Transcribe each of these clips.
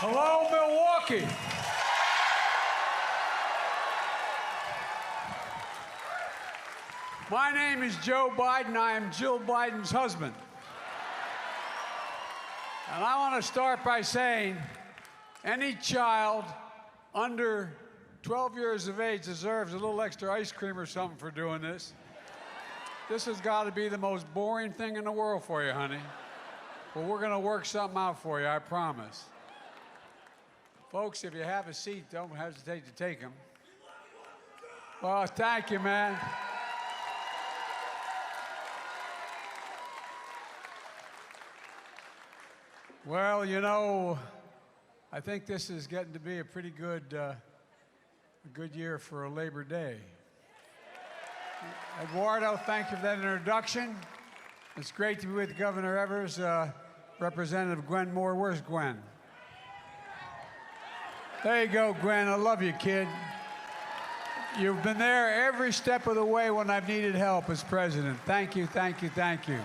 Hello, Milwaukee. My name is Joe Biden. I am Jill Biden's husband. And I want to start by saying any child under 12 years of age deserves a little extra ice cream or something for doing this. This has got to be the most boring thing in the world for you, honey. But we're going to work something out for you, I promise. Folks, if you have a seat, don't hesitate to take them. Well, thank you, man. Well, you know, I think this is getting to be a pretty good, year for a Labor Day. Eduardo, thank you for that introduction. It's great to be with Governor Evers, Representative Gwen Moore. Where's Gwen? There you go, Gwen. I love you, kid. You've been there every step of the way when I've needed help as president. Thank you, thank you, thank you.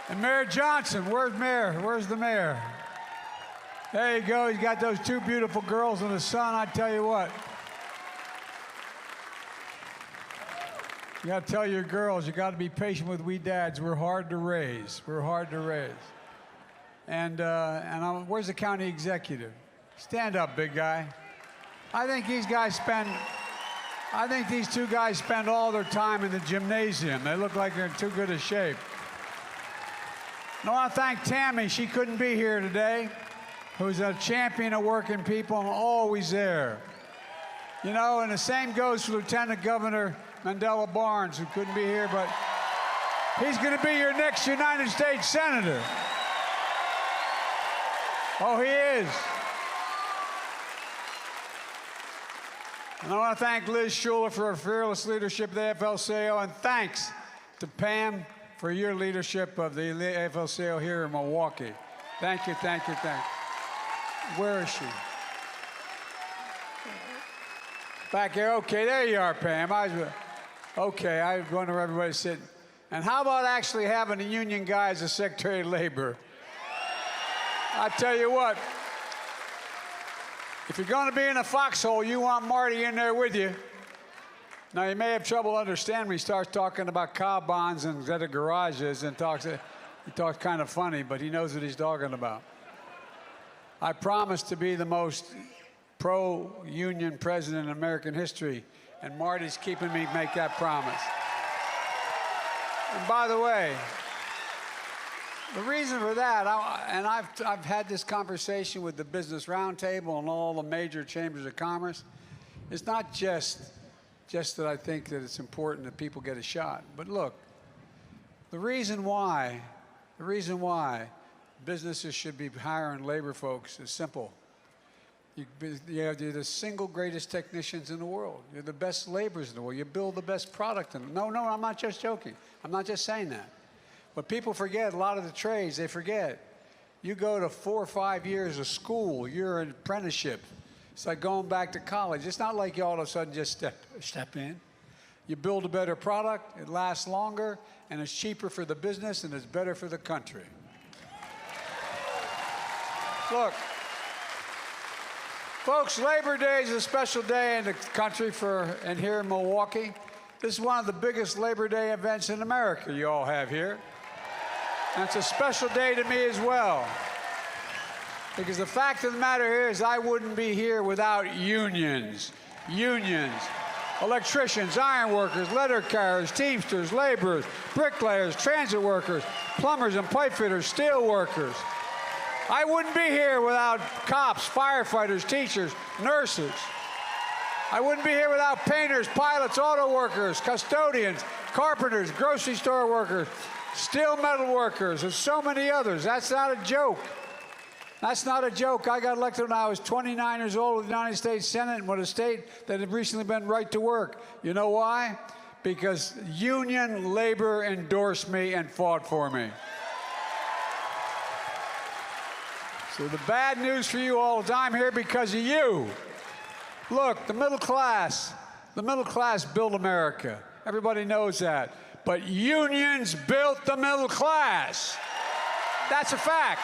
And Mayor Johnson, where's Mayor? Where's the mayor? There you go. He's got those two beautiful girls and the son. I tell you what. You got to tell your girls, you got to be patient with we dads. We're hard to raise. We're hard to raise. And where's the county executive? Stand up, big guy. I think these two guys spend all their time in the gymnasium. They look like they're in too good a shape. I want to thank Tammy. She couldn't be here today, who's a champion of working people and always there. You know, and the same goes for Lieutenant Governor Mandela Barnes, who couldn't be here, but he's going to be your next United States Senator. Oh, he is. And I want to thank Liz Schuler for her fearless leadership of the AFL-CIO, and thanks to Pam for your leadership of the AFL-CIO here in Milwaukee. Thank you, thank you, thank you. Where is she? Back here. Okay, there you are, Pam. Okay, I was wondering where everybody's sitting. And how about actually having a union guy as a Secretary of Labor? I tell you what, if you're going to be in a foxhole, you want Marty in there with you. Now, you may have trouble understanding when he starts talking about cow bonds and instead of garages and he talks kind of funny, but he knows what he's talking about. I promise to be the most pro-union president in American history, and Marty's keeping me make that promise. And by the way, the reason for that, I've had this conversation with the Business Roundtable and all the major chambers of commerce. It's not just that I think that it's important that people get a shot. But look, the reason why businesses should be hiring labor folks is simple. You're the single greatest technicians in the world. You're the best laborers in the world. You build the best product. No, I'm not just joking. I'm not just saying that. But people forget, a lot of the trades, they forget. You go to 4 or 5 years of school, you're an apprenticeship. It's like going back to college. It's not like you all of a sudden just step in. You build a better product, it lasts longer, and it's cheaper for the business, and it's better for the country. Look, folks, Labor Day is a special day in the country and here in Milwaukee. This is one of the biggest Labor Day events in America you all have here. And it's a special day to me as well. Because the fact of the matter here is I wouldn't be here without unions. Unions. Electricians, iron workers, letter carriers, teamsters, laborers, bricklayers, transit workers, plumbers and pipe fitters, steel workers. I wouldn't be here without cops, firefighters, teachers, nurses. I wouldn't be here without painters, pilots, auto workers, custodians, carpenters, grocery store workers, steel metal workers, and so many others. That's not a joke. That's not a joke. I got elected when I was 29 years old with the United States Senate and with a state that had recently been right to work. You know why? Because union labor endorsed me and fought for me. So the bad news for you all is I'm here because of you. Look, the middle class built America. Everybody knows that. But unions built the middle class. That's a fact.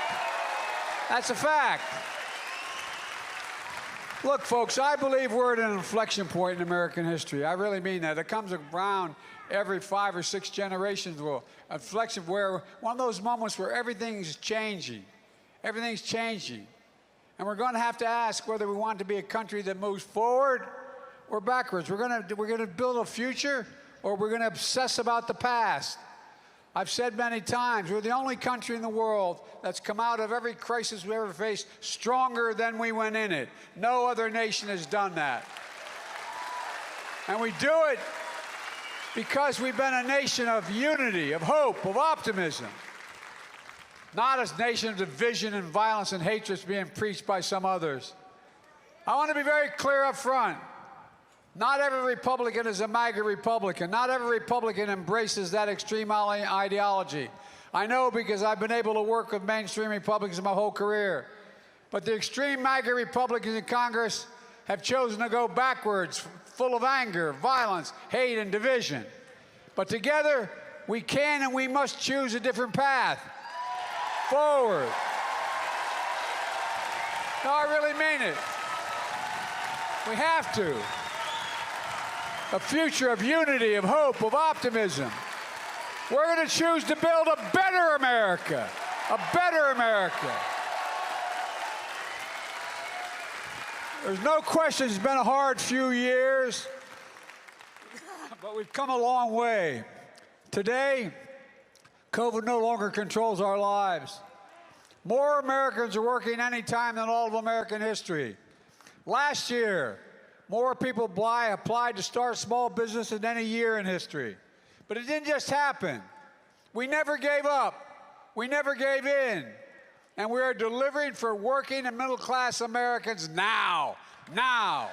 That's a fact. Look, folks, I believe we're at an inflection point in American history. I really mean that. It comes around every 5 or 6 generations. Well, inflection where one of those moments where everything's changing. Everything's changing. And we're going to have to ask whether we want to be a country that moves forward or backwards. We're going to build a future, or we're going to obsess about the past. I've said many times, we're the only country in the world that's come out of every crisis we ever faced stronger than we went in it. No other nation has done that. And we do it because we've been a nation of unity, of hope, of optimism. Not a nation of division and violence and hatred being preached by some others. I want to be very clear up front. Not every Republican is a MAGA Republican. Not every Republican embraces that extreme ideology. I know because I've been able to work with mainstream Republicans my whole career. But the extreme MAGA Republicans in Congress have chosen to go backwards, full of anger, violence, hate, and division. But together, we can and we must choose a different path. Forward. No, I really mean it. We have to. A future of unity, of hope, of optimism. We're going to choose to build a better America. A better America. There's no question it's been a hard few years, but we've come a long way. Today, COVID no longer controls our lives. More Americans are working any time than all of American history. Last year, more people applied to start small business than any year in history. But it didn't just happen. We never gave up. We never gave in. And we are delivering for working and middle-class Americans now. Now.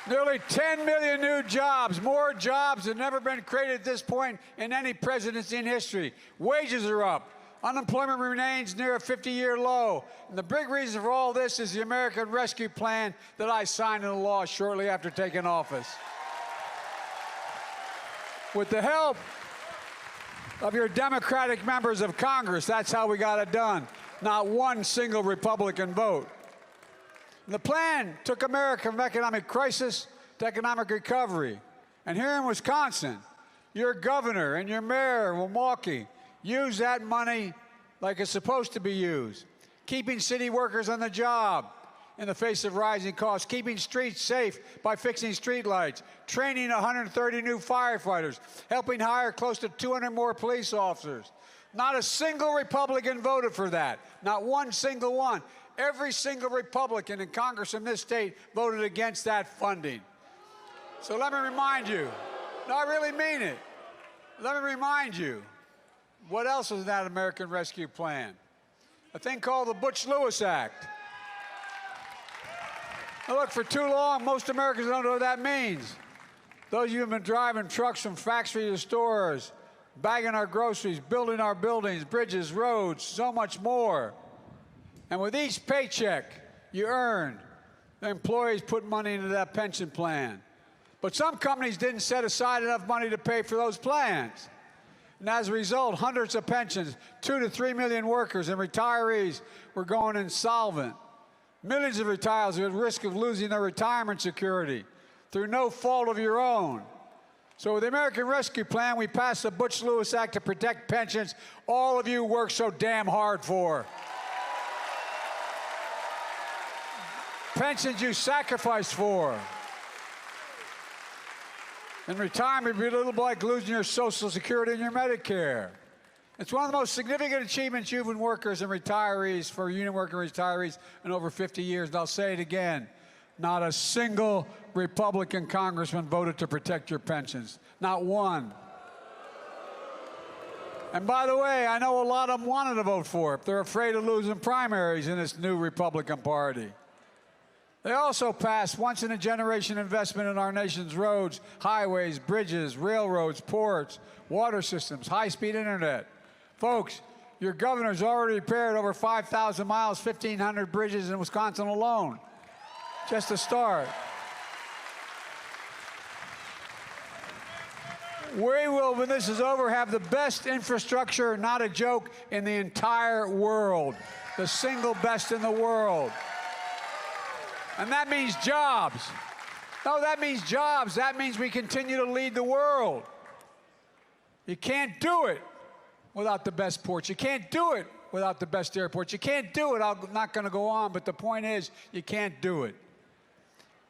Nearly 10 million new jobs, more jobs than ever been created at this point in any presidency in history. Wages are up. Unemployment remains near a 50-year low. And the big reason for all this is the American Rescue Plan that I signed into law shortly after taking office. With the help of your Democratic members of Congress, that's how we got it done. Not one single Republican vote. The plan took America from economic crisis to economic recovery. And here in Wisconsin, your governor and your mayor of Milwaukee use that money like it's supposed to be used, keeping city workers on the job in the face of rising costs, keeping streets safe by fixing streetlights, training 130 new firefighters, helping hire close to 200 more police officers. Not a single Republican voted for that, not one single one. Every single Republican in Congress in this state voted against that funding. So let me remind you, no, I really mean it. Let me remind you, what else is in that American Rescue Plan? A thing called the Butch-Lewis Act. Now look, for too long, most Americans don't know what that means. Those of you who have been driving trucks from factories to stores, bagging our groceries, building our buildings, bridges, roads, so much more. And with each paycheck you earn, the employees put money into that pension plan. But some companies didn't set aside enough money to pay for those plans. And as a result, hundreds of pensions, 2 to 3 million workers and retirees were going insolvent. Millions of retirees are at risk of losing their retirement security through no fault of your own. So with the American Rescue Plan, we passed the Butch-Lewis Act to protect pensions all of you work so damn hard for. Pensions you sacrificed for. In retirement, it'd be a little like losing your Social Security and your Medicare. It's one of the most significant achievements union workers and retirees, for union worker retirees in over 50 years. And I'll say it again, not a single Republican congressman voted to protect your pensions. Not one. And by the way, I know a lot of them wanted to vote for it. They're afraid of losing primaries in this new Republican Party. They also passed once-in-a-generation investment in our nation's roads, highways, bridges, railroads, ports, water systems, high-speed internet. Folks, your governor's already repaired over 5,000 miles, 1,500 bridges in Wisconsin alone. Just a start. We will, when this is over, have the best infrastructure, not a joke, in the entire world. The single best in the world. And that means jobs. No, that means jobs. That means we continue to lead the world. You can't do it without the best ports. You can't do it without the best airports. You can't do it. I'm not going to go on, but the point is, you can't do it.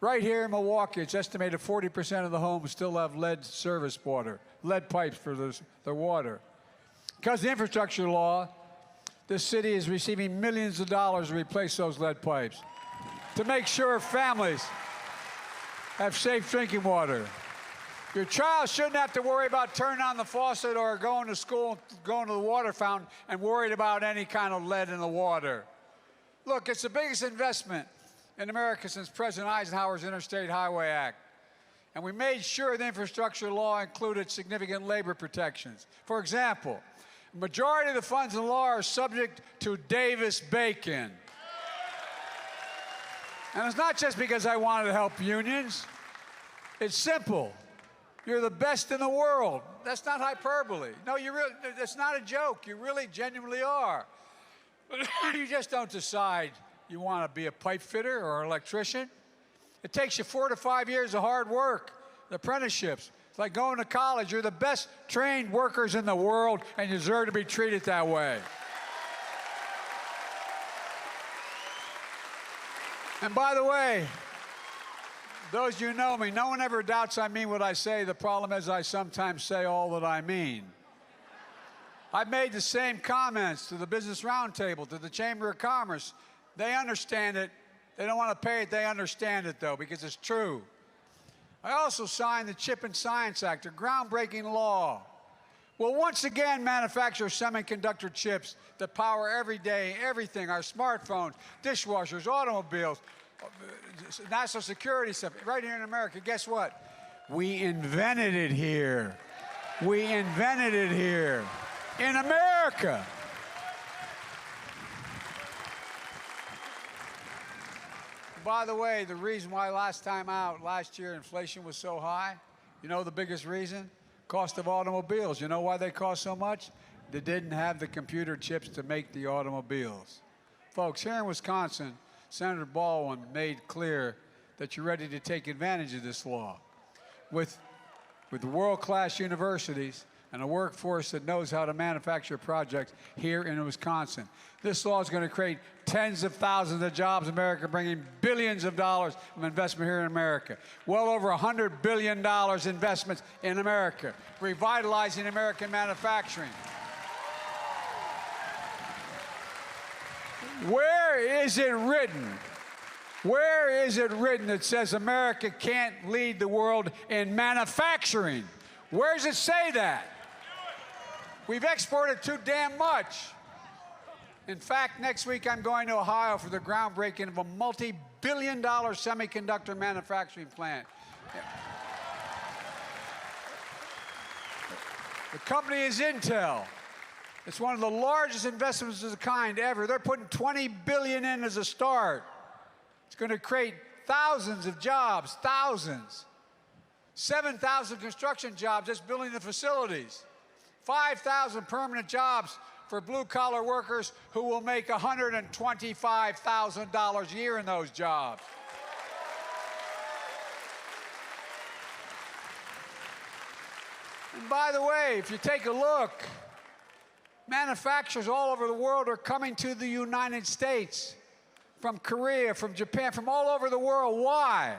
Right here in Milwaukee, it's estimated 40% of the homes still have lead service water, lead pipes for their water. Because of the infrastructure law, this city is receiving millions of dollars to replace those lead pipes, to make sure families have safe drinking water. Your child shouldn't have to worry about turning on the faucet or going to school, going to the water fountain, and worried about any kind of lead in the water. Look, it's the biggest investment in America since President Eisenhower's Interstate Highway Act. And we made sure the infrastructure law included significant labor protections. For example, the majority of the funds in the law are subject to Davis-Bacon. And it's not just because I wanted to help unions. It's simple. You're the best in the world. That's not hyperbole. No, that's not a joke. You really genuinely are. You just don't decide you want to be a pipe fitter or an electrician. It takes you 4 to 5 years of hard work, apprenticeships. It's like going to college. You're the best trained workers in the world, and you deserve to be treated that way. And by the way, those of you who know me, no one ever doubts I mean what I say. The problem is I sometimes say all that I mean. I've made the same comments to the Business Roundtable, to the Chamber of Commerce. They understand it. They don't want to pay it. They understand it, though, because it's true. I also signed the Chip and Science Act, a groundbreaking law. Will once again manufacture semiconductor chips that power every day, everything, our smartphones, dishwashers, automobiles, national security stuff, right here in America. Guess what? We invented it here. We invented it here in America. By the way, the reason why last year, inflation was so high, you know the biggest reason? Cost of automobiles. You know why they cost so much? They didn't have the computer chips to make the automobiles. Folks, here in Wisconsin, Senator Baldwin made clear that you're ready to take advantage of this law. With world-class universities and a workforce that knows how to manufacture projects here in Wisconsin. This law is going to create tens of thousands of jobs in America, bringing billions of dollars of investment here in America. Well over $100 billion investments in America, revitalizing American manufacturing. Where is it written? Where is it written that says America can't lead the world in manufacturing? Where does it say that? We've exported too damn much. In fact, next week I'm going to Ohio for the groundbreaking of a multi-billion-dollar semiconductor manufacturing plant. The company is Intel. It's one of the largest investments of the kind ever. They're putting $20 billion in as a start. It's going to create thousands of jobs, thousands. 7,000 construction jobs just building the facilities. 5,000 permanent jobs for blue-collar workers who will make $125,000 a year in those jobs. And by the way, if you take a look, manufacturers all over the world are coming to the United States, from Korea, from Japan, from all over the world. Why?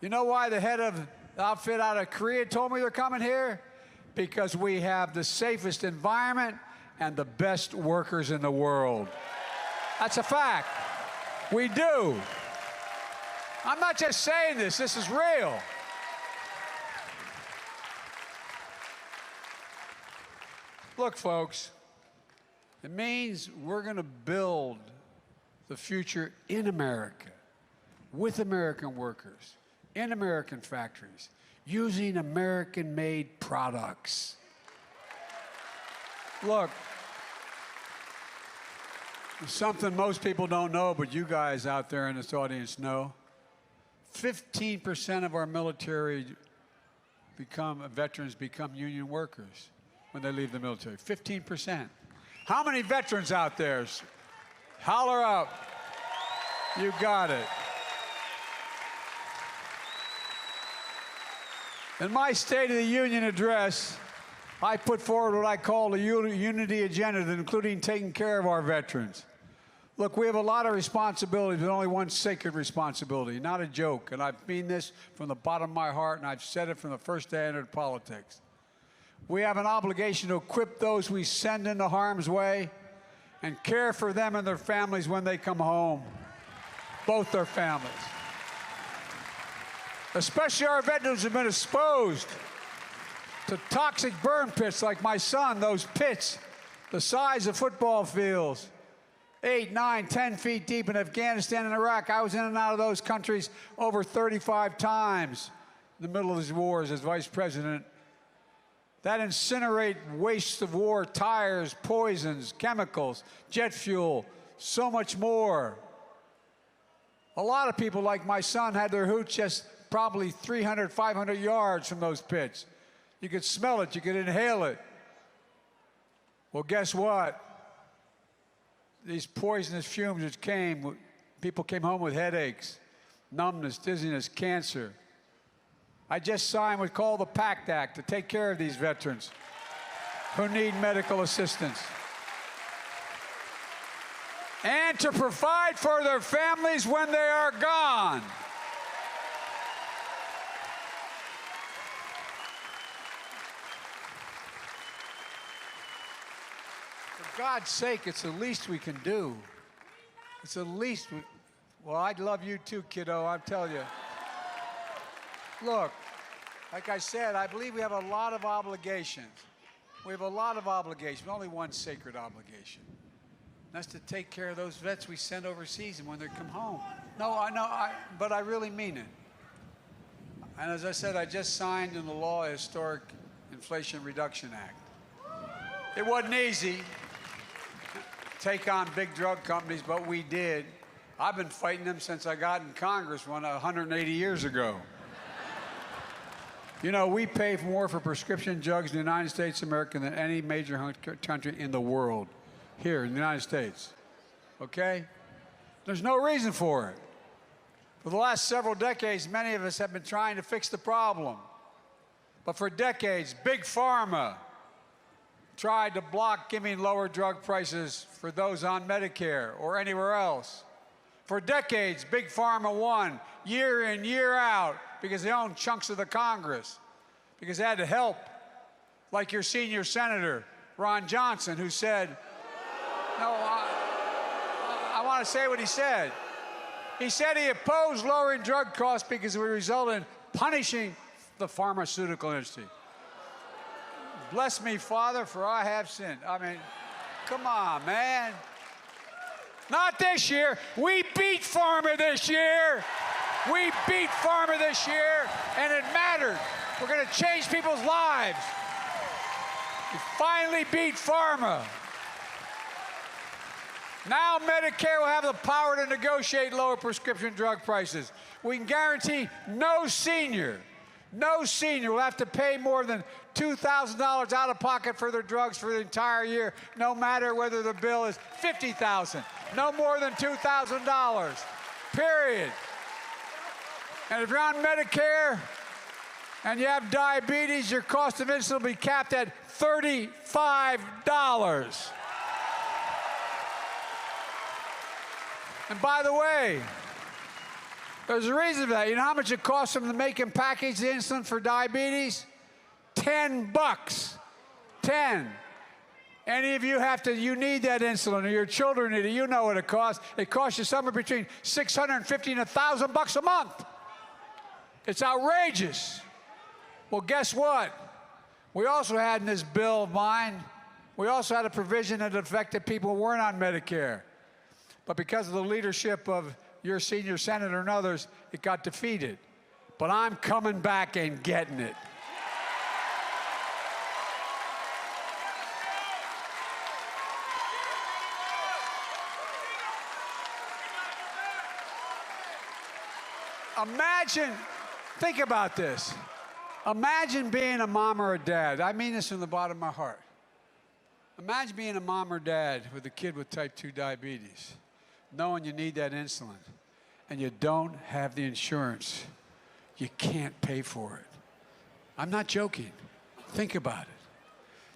You know why the head of the outfit out of Korea told me they're coming here? Because we have the safest environment and the best workers in the world. That's a fact. We do. I'm not just saying this. This is real. Look, folks, it means we're going to build the future in America, with American workers, in American factories, using American-made products. Look, something most people don't know, but you guys out there in this audience know. 15% of our military veterans become union workers when they leave the military. 15%. How many veterans out there? Holler out. You got it. In my State of the Union address, I put forward what I call the unity agenda, including taking care of our veterans. Look, we have a lot of responsibilities, but only one sacred responsibility, not a joke. And I mean this from the bottom of my heart, and I've said it from the first day I entered politics. We have an obligation to equip those we send into harm's way and care for them and their families when they come home, both their families. Especially our veterans who've been exposed to toxic burn pits like my son, those pits the size of football fields, 8, 9, 10 feet deep in Afghanistan and Iraq. I was in and out of those countries over 35 times in the middle of these wars as vice president. That incinerate waste of war, tires, poisons, chemicals, jet fuel, so much more. A lot of people like my son had their hooch just probably 300, 500 yards from those pits. You could smell it, you could inhale it. Well, guess what? These poisonous fumes which came, people came home with headaches, numbness, dizziness, cancer. I just signed what's called the PACT Act to take care of these veterans who need medical assistance and to provide for their families when they are gone. For God's sake, it's the least we can do. It's the least we... Well, I'd love you too, kiddo, I'll tell you. Look, like I said, I believe we have a lot of obligations. We have a lot of obligations, only one sacred obligation. And that's to take care of those vets we send overseas and when they come home. No, I know, but I really mean it. And as I said, I just signed into law a historic Inflation Reduction Act. It wasn't easy to take on big drug companies, but we did. I've been fighting them since I got in Congress 180 years ago. You know, we pay more for prescription drugs in the United States of America than any major country in the world, here in the United States, okay? There's no reason for it. For the last several decades, many of us have been trying to fix the problem. But for decades, Big Pharma tried to block giving lower drug prices for those on Medicare or anywhere else. For decades, Big Pharma won year in, year out because they owned chunks of the Congress, because they had to help, like your senior senator, Ron Johnson, who said, no, I want to say what he said. He said he opposed lowering drug costs because it would result in punishing the pharmaceutical industry. Bless me, Father, for I have sinned. I mean, come on, man. Not this year. We beat pharma this year. We beat pharma this year, and it mattered. We're going to change people's lives. We finally beat pharma. Now Medicare will have the power to negotiate lower prescription drug prices. We can guarantee no senior will have to pay more than $2,000 out of pocket for their drugs for the entire year, no matter whether the bill is $50,000. No more than $2,000, period. And if you're on Medicare and you have diabetes, your cost of insulin will be capped at $35. And by the way, there's a reason for that. You know how much it costs them to make and package the insulin for diabetes? $10. 10. Any of you you need that insulin, or your children need it, you know what it costs. It costs you somewhere between $650 and $1,000 a month. It's outrageous. Well, guess what? We also had in this bill of mine, we also had a provision that affected people who weren't on Medicare. But because of the leadership of your senior senator and others, it got defeated. But I'm coming back and getting it. Imagine, think about this. Imagine being a mom or a dad. I mean this from the bottom of my heart. Imagine being a mom or dad with a kid with type 2 diabetes, knowing you need that insulin, and you don't have the insurance. You can't pay for it. I'm not joking. Think about it.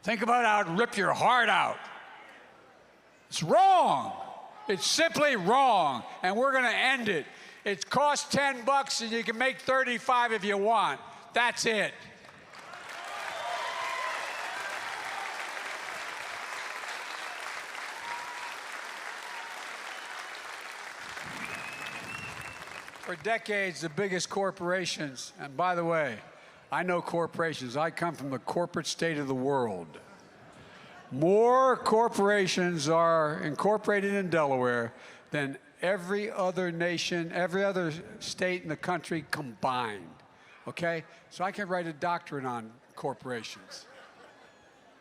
Think about how it'd rip your heart out. It's wrong. It's simply wrong, and we're going to end it. It costs $10, and you can make 35 if you want. That's it. For decades, the biggest corporations, and by the way, I know corporations. I come from the corporate state of the world. More corporations are incorporated in Delaware than every other nation, every other state in the country combined. Okay? So I can write a doctorate on corporations.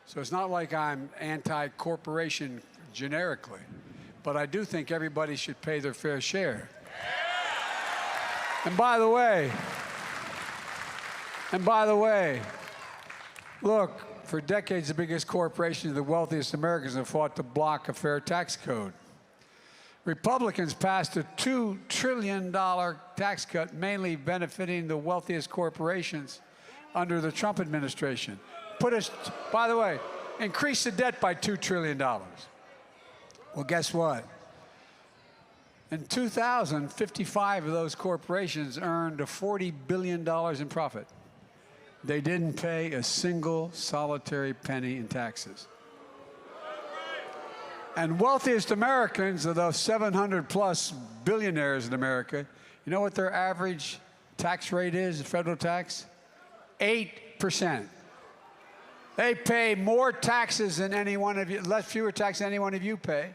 So it's not like I'm anti-corporation generically, but I do think everybody should pay their fair share. And by the way, look, for decades, the biggest corporations, the wealthiest Americans have fought to block a fair tax code. Republicans passed a $2 trillion tax cut, mainly benefiting the wealthiest corporations under the Trump administration. By the way, increase the debt by $2 trillion. Well, guess what? In 2000, 55 of those corporations earned $40 billion in profit. They didn't pay a single solitary penny in taxes. And wealthiest Americans, of those 700-plus billionaires in America, you know what their average tax rate is, federal tax? 8%. They pay more taxes than any one of you, fewer taxes than any one of you pay.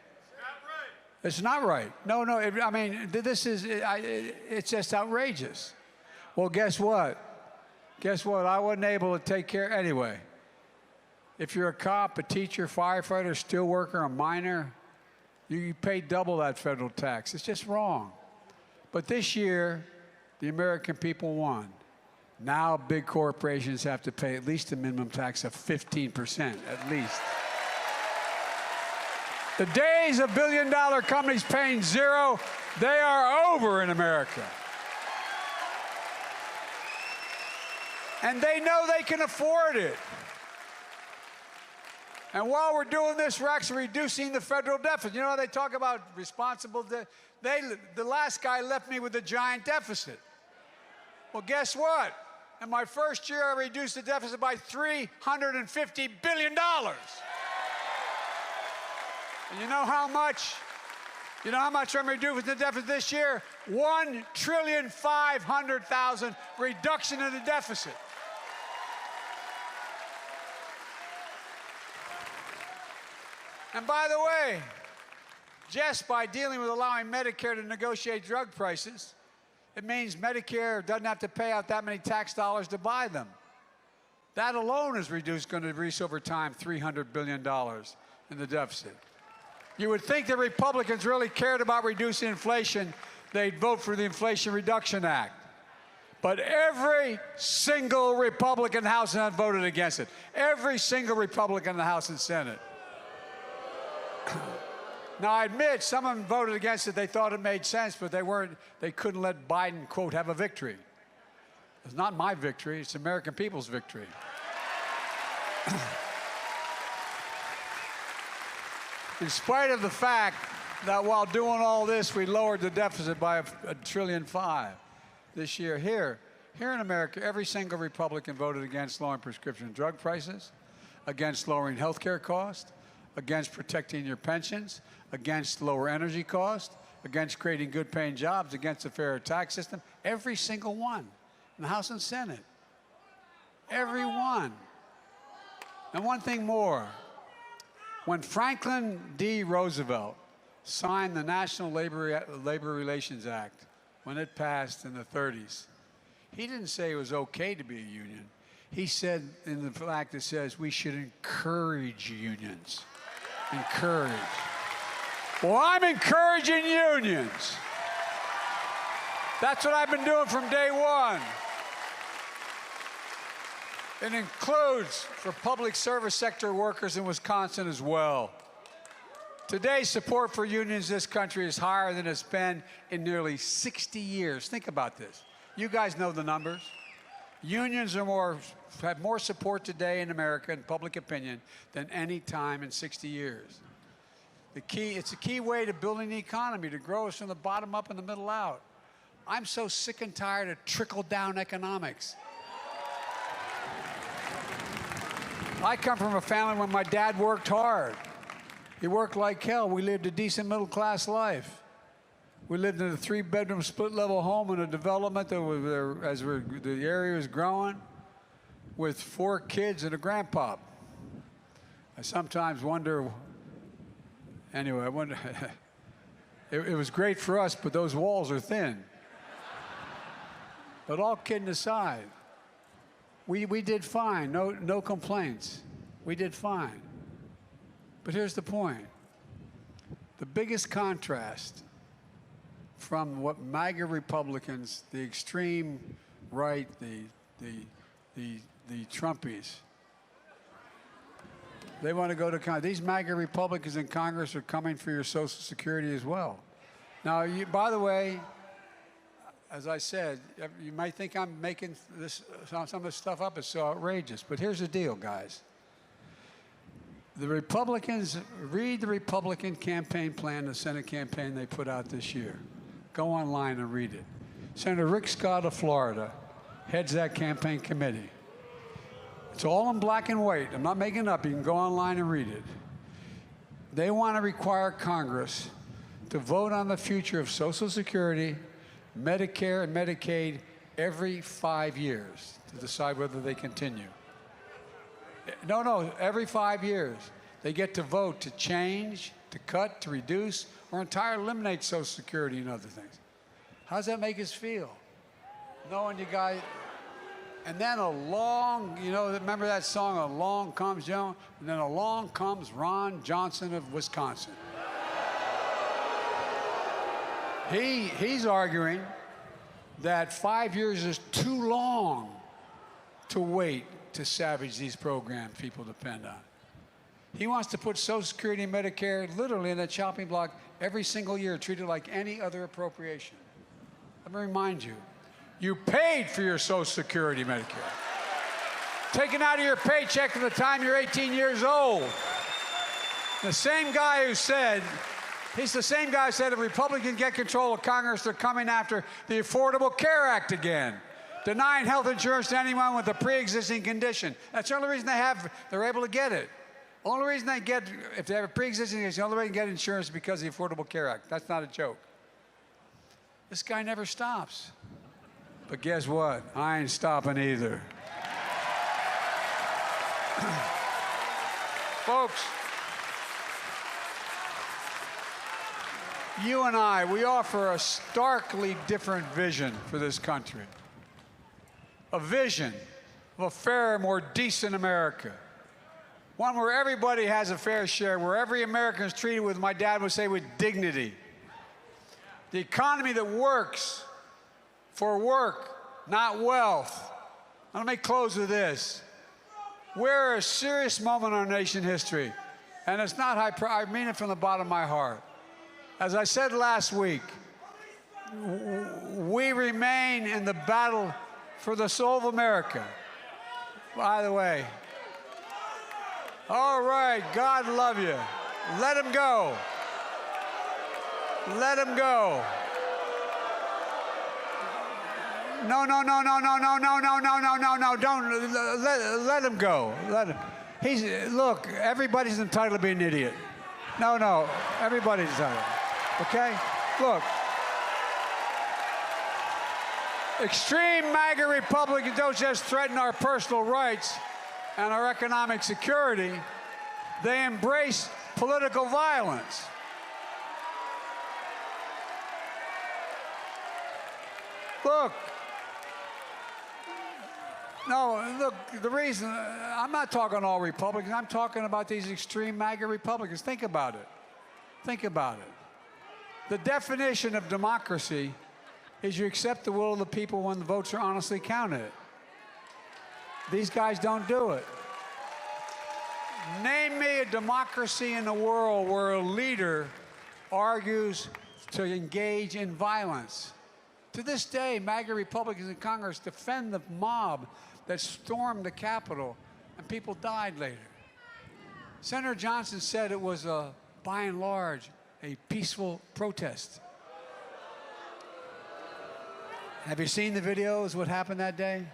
It's not right. No, I mean, it's just outrageous. Well, guess what? Guess what? I wasn't able to take care anyway. If you're a cop, a teacher, firefighter, steelworker, a miner, you pay double that federal tax. It's just wrong. But this year, the American people won. Now big corporations have to pay at least a minimum tax of 15%, at least. The days of billion-dollar companies paying zero, they are over in America. And they know they can afford it. And while we're doing this, we're actually reducing the federal deficit. You know, they talk about responsible debt. The last guy left me with a giant deficit. Well, guess what? In my first year, I reduced the deficit by $350 billion. And you know how much? You know how much I'm reducing the deficit this year? $1,500,000,000 reduction in the deficit. And by the way, just by dealing with allowing Medicare to negotiate drug prices, it means Medicare doesn't have to pay out that many tax dollars to buy them. That alone is going to reduce over time $300 billion in the deficit. You would think the Republicans really cared about reducing inflation, they'd vote for the Inflation Reduction Act. But every single Republican in the House and Senate voted against it. Every single Republican in the House and Senate. Now, I admit some of them voted against it. They thought it made sense, but they couldn't let Biden, quote, have a victory. It's not my victory. It's the American people's victory. In spite of the fact that while doing all this, we lowered the deficit by $1.5 trillion this year. Here in America, every single Republican voted against lowering prescription drug prices, against lowering health care costs, against protecting your pensions, against lower energy costs, against creating good-paying jobs, against a fair tax system. Every single one in the House and Senate. Every one. And one thing more. When Franklin D. Roosevelt signed the National Labor Relations Act, when it passed in the 30s, he didn't say it was okay to be a union. He said in the act it says we should encourage unions. Encourage. Well, I'm encouraging unions. That's what I've been doing from day one. It includes for public service sector workers in Wisconsin as well. Today, support for unions in this country is higher than it's been in nearly 60 years. Think about this. You guys know the numbers. Unions have more support today in America in public opinion than any time in 60 years. It's a key way to building the economy, to grow us from the bottom up and the middle out. I'm so sick and tired of trickle-down economics. I come from a family where my dad worked hard. He worked like hell. We lived a decent middle-class life. We lived in a 3-bedroom split-level home in a development that was as the area was growing, with 4 kids and a grandpop. I sometimes wonder. Anyway, I wonder. It was great for us, but those walls are thin. But all kidding aside, we did fine. No complaints. We did fine. But here's the point. The biggest contrast from what MAGA Republicans, the extreme right, the Trumpies, they want to go to Congress. These MAGA Republicans in Congress are coming for your Social Security as well. Now, by the way, as I said, you might think I'm making some of this stuff up. It's so outrageous. But here's the deal, guys. The Republicans, read the Republican campaign plan, the Senate campaign they put out this year. Go online and read it. Senator Rick Scott of Florida heads that campaign committee. It's all in black and white. I'm not making it up. You can go online and read it. They want to require Congress to vote on the future of Social Security, Medicare, and Medicaid every 5 years to decide whether they continue. No, every 5 years. They get to vote to change, to cut, to reduce, or entirely eliminate Social Security and other things. How does that make us feel? Knowing you guys, and then along, remember that song, Along Comes Joan? And then along comes Ron Johnson of Wisconsin. He's arguing that 5 years is too long to wait to savage these programs people depend on. He wants to put Social Security and Medicare literally in that chopping block every single year, treated like any other appropriation. Let me remind you, you paid for your Social Security, Medicare. Taken out of your paycheck at the time you're 18 years old. The same guy who said, he's the same guy who said if Republicans get control of Congress, they're coming after the Affordable Care Act again, denying health insurance to anyone with a pre-existing condition. That's the only reason they're able to get it. Only reason they get, if they have a pre-existing condition, the only way they can get insurance is because of the Affordable Care Act. That's not a joke. This guy never stops. But guess what? I ain't stopping either. Folks, you and I, we offer a starkly different vision for this country. A vision of a fairer, more decent America. One where everybody has a fair share, where every American is treated with, my dad would say, with dignity. The economy that works for work, not wealth. Let me close with this. We're at a serious moment in our nation's history, and it's not I mean it from the bottom of my heart. As I said last week, we remain in the battle for the soul of America. By the way, all right, God love you. Let him go. Let him go. No, don't let him go. Let him. Look, everybody's entitled to be an idiot. No, everybody's entitled. Okay? Look. Extreme MAGA Republicans don't just threaten our personal rights and our economic security, they embrace political violence. Look, the reason, I'm not talking all Republicans, I'm talking about these extreme MAGA Republicans. Think about it. Think about it. The definition of democracy is you accept the will of the people when the votes are honestly counted. These guys don't do it. Name me a democracy in the world where a leader argues to engage in violence. To this day, MAGA Republicans in Congress defend the mob that stormed the Capitol, and people died later. Senator Johnson said it was, by and large, a peaceful protest. Have you seen the videos, what happened that day?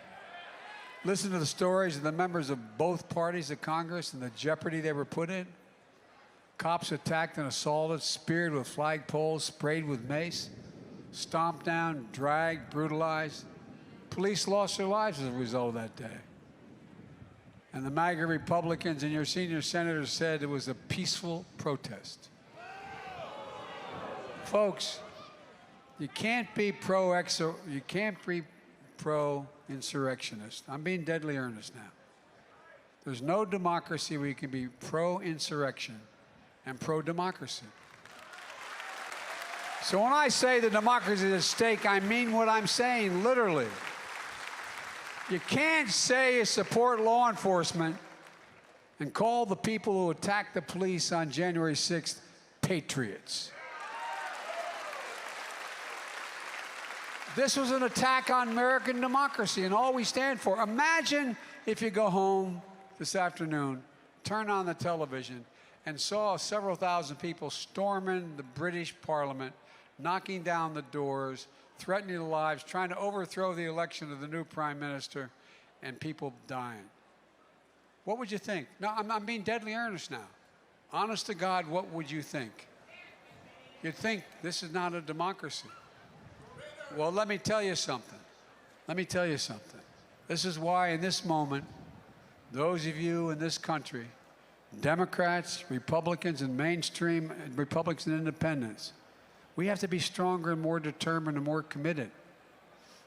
Listen to the stories of the members of both parties of Congress and the jeopardy they were put in. Cops attacked and assaulted, speared with flagpoles, sprayed with mace, stomped down, dragged, brutalized. Police lost their lives as a result of that day. And the MAGA Republicans and your senior senators said it was a peaceful protest. Folks, you can't be pro-insurrectionist. I'm being deadly earnest now. There's no democracy where you can be pro-insurrection and pro-democracy. So when I say the democracy is at stake, I mean what I'm saying, literally. You can't say you support law enforcement and call the people who attacked the police on January 6th patriots. This was an attack on American democracy and all we stand for. Imagine if you go home this afternoon, turn on the television, and saw several thousand people storming the British Parliament, knocking down the doors, threatening their lives, trying to overthrow the election of the new prime minister, and people dying. What would you think? No, I'm being deadly earnest now. Honest to God, what would you think? You'd think this is not a democracy. Well, let me tell you something. Let me tell you something. This is why in this moment, those of you in this country, Democrats, Republicans, and mainstream Republicans and independents, we have to be stronger and more determined and more committed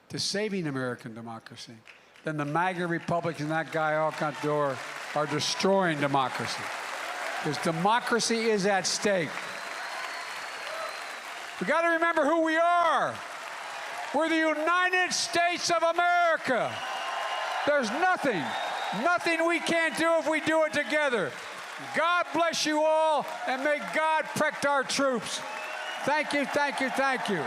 to saving American democracy than the MAGA Republicans and that guy Alcantara are destroying democracy. Because democracy is at stake. We got to remember who we are. We're the United States of America. There's nothing we can't do if we do it together. God bless you all, and may God protect our troops. Thank you, thank you, thank you.